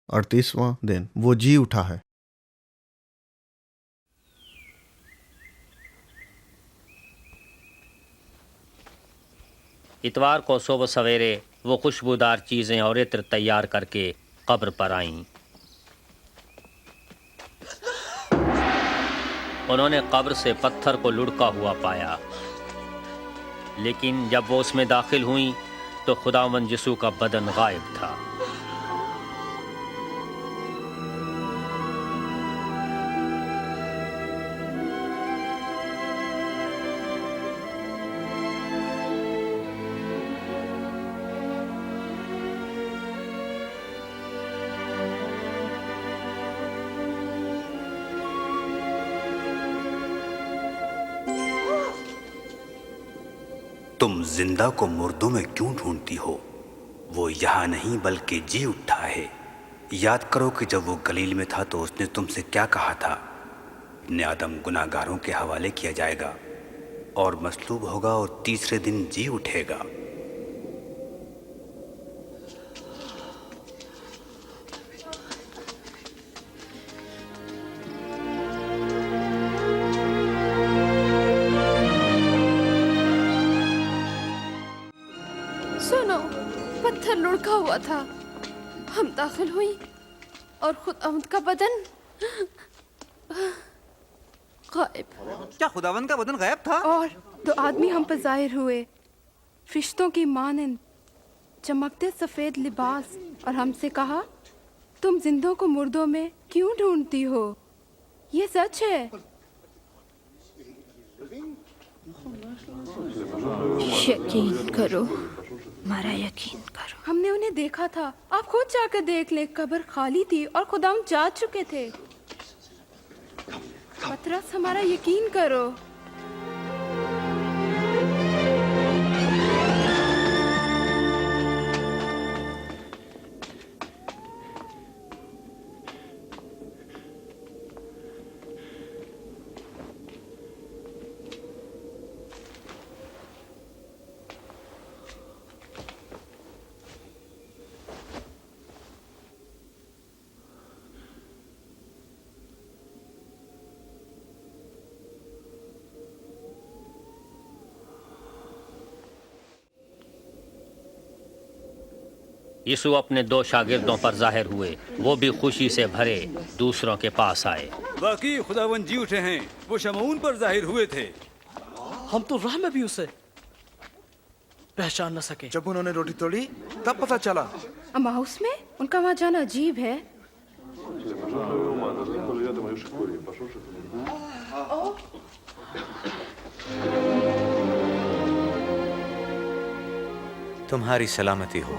38वां दिन वो जी उठा है। इतवार को सुबह सवेरे वो खुशबूदार चीज़ें और इत्र तैयार करके कब्र पर आईं। उन्होंने कब्र से पत्थर को लुढ़का हुआ पाया, लेकिन जब वो उसमें दाखिल हुईं तो खुदावंद यीशु का बदन गायब था। तुम जिंदा को मुर्दों में क्यों ढूंढती हो? वो यहाँ नहीं बल्कि जी उठा है। याद करो कि जब वो गलील में था तो उसने तुमसे क्या कहा था? इब्ने आदम गुनाहगारों के हवाले किया जाएगा और मसलूब होगा और तीसरे दिन जी उठेगा। सुनो, पत्थर लुढ़का हुआ था। हम दाखिल हुई और खुदावंद का बदन गायब। क्या खुदावन का बदन गायब था? और दो आदमी हम पर जाहिर हुए, फरिश्तों की मानंद, चमकते सफेद लिबास, और हमसे कहा, तुम जिंदों को मुर्दों में क्यों ढूंढती हो? ये सच है। यकीन करो, हमारा यकीन करो। हमने उन्हें देखा था। आप खुद जाकर देख ले, कब्र खाली थी और खुदाम जा चुके थे। पतरस, हमारा यकीन करो। यीशु अपने दो शागिर्दों पर जाहिर हुए। वो भी खुशी से भरे दूसरों के पास आए। वाकई खुदावन जी उठे हैं। वो शमऊन पर जाहिर हुए थे। हम तो राह में भी उसे पहचान न सके। जब उन्होंने रोटी तोड़ी तब पता चला। अमाउस में उनका वहाँ जाना अजीब है। तुम्हारी सलामती हो।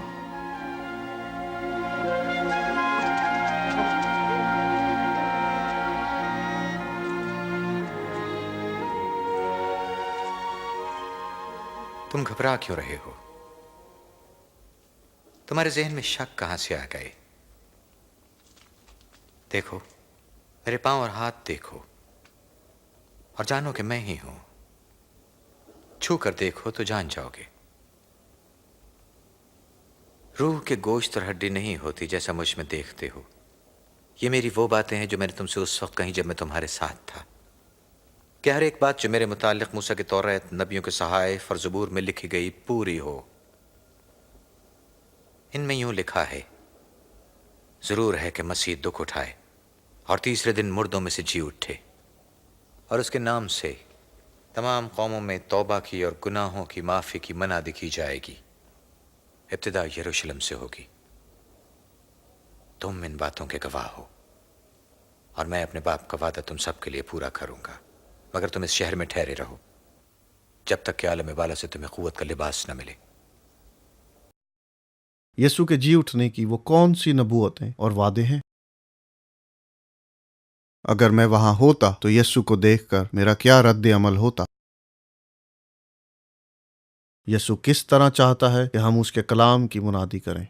तुम घबरा क्यों रहे हो? तुम्हारे जहन में शक कहां से आ गए? देखो, मेरे पांव और हाथ देखो और जानो कि मैं ही हूं। छू कर देखो तो जान जाओगे। रूह के गोश्त और हड्डी नहीं होती जैसा मुझ में देखते हो। ये मेरी वो बातें हैं जो मैंने तुमसे उस वक्त कही जब मैं तुम्हारे साथ था, कि हर एक बात जो मेरे मुतालिक मूसा के तौरात, नबियों के सहाइफ और ज़बूर में लिखी गई पूरी हो। इनमें यूं लिखा है, जरूर है कि मसीह दुख उठाए और तीसरे दिन मुर्दों में से जी उठे, और उसके नाम से तमाम कौमों में तौबा की और गुनाहों की माफ़ी की मनादी की जाएगी। इब्तिदा यरूशलेम से होगी। तुम इन बातों के गवाह हो, और मैं अपने बाप का वादा तुम सबके लिए पूरा करूंगा, मगर तुम इस शहर में ठहरे रहो जब तक कि आलम बाला से तुम्हें कुव्वत का लिबास न मिले। यीशु के जी उठने की वो कौन सी नबूवतें और वादे हैं? अगर मैं वहां होता तो यीशु को देखकर मेरा क्या रद्द अमल होता? यीशु किस तरह चाहता है कि हम उसके कलाम की मुनादी करें?